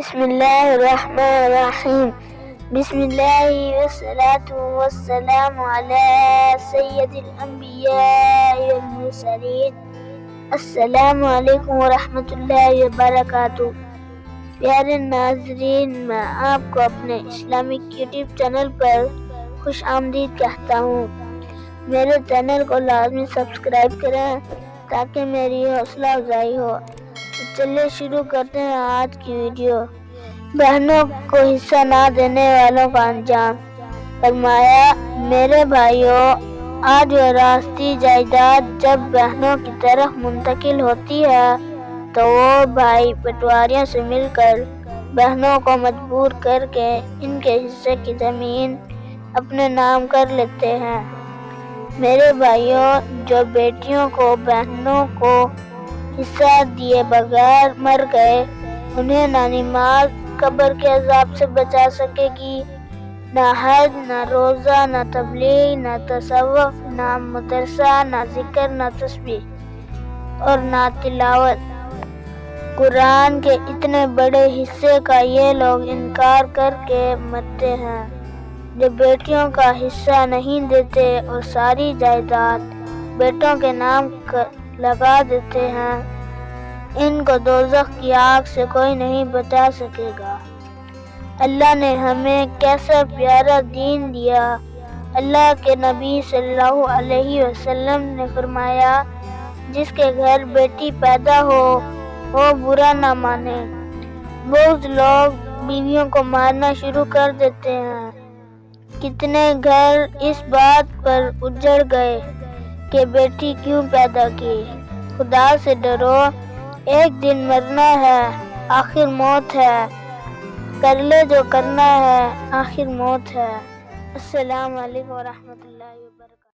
بسم اللہ الرحمن الرحیم۔ بسم اللہ والصلاة والسلام علی سید الانبیاء والمرسلین۔ السلام علیکم ورحمۃ اللہ وبرکاتہ۔ پیارے ناظرین، میں آپ کو اپنے اسلامک یوٹیوب چینل پر خوش آمدید کہتا ہوں۔ میرے چینل کو لازمی سبسکرائب کریں تاکہ میری حوصلہ افزائی ہو۔ تو چلیے شروع کرتے ہیں آج کی ویڈیو۔ بہنوں کو حصہ نہ دینے والوں کا انجام۔ فرمایا، میرے بھائیوں، آج وراثتی جائیداد جب بہنوں کی طرف منتقل ہوتی ہے تو وہ بھائی پٹواریوں سے مل کر بہنوں کو مجبور کر کے ان کے حصے کی زمین اپنے نام کر لیتے ہیں۔ میرے بھائیوں، جو بیٹیوں کو بہنوں کو حصہ دیے بغیر مر گئے، انہیں نہ نماز قبر کے عذاب سے بچا سکے گی، نہ حج، نہ روزہ، نہ تبلیغ، نہ تصوف، نہ مدرسہ، نہ ذکر، نہ تسبیح اور نہ تلاوت۔ قرآن کے اتنے بڑے حصے کا یہ لوگ انکار کر کے مرتے ہیں۔ جو بیٹیوں کا حصہ نہیں دیتے اور ساری جائیداد بیٹوں کے نام لگا دیتے ہیں، ان کو دوزخ کی آگ سے کوئی نہیں بچا سکے گا۔ اللہ نے ہمیں کیسا پیارا دین دیا۔ اللہ کے نبی صلی اللہ علیہ وسلم نے فرمایا، جس کے گھر بیٹی پیدا ہو وہ برا نہ مانے۔ بہت لوگ بیویوں کو مارنا شروع کر دیتے ہیں۔ کتنے گھر اس بات پر اجڑ گئے کہ بیٹی کیوں پیدا کی۔ خدا سے ڈرو، ایک دن مرنا ہے، آخر موت ہے۔ کر لے جو کرنا ہے، آخر موت ہے۔ السلام علیکم ورحمۃ اللہ وبرکاتہ۔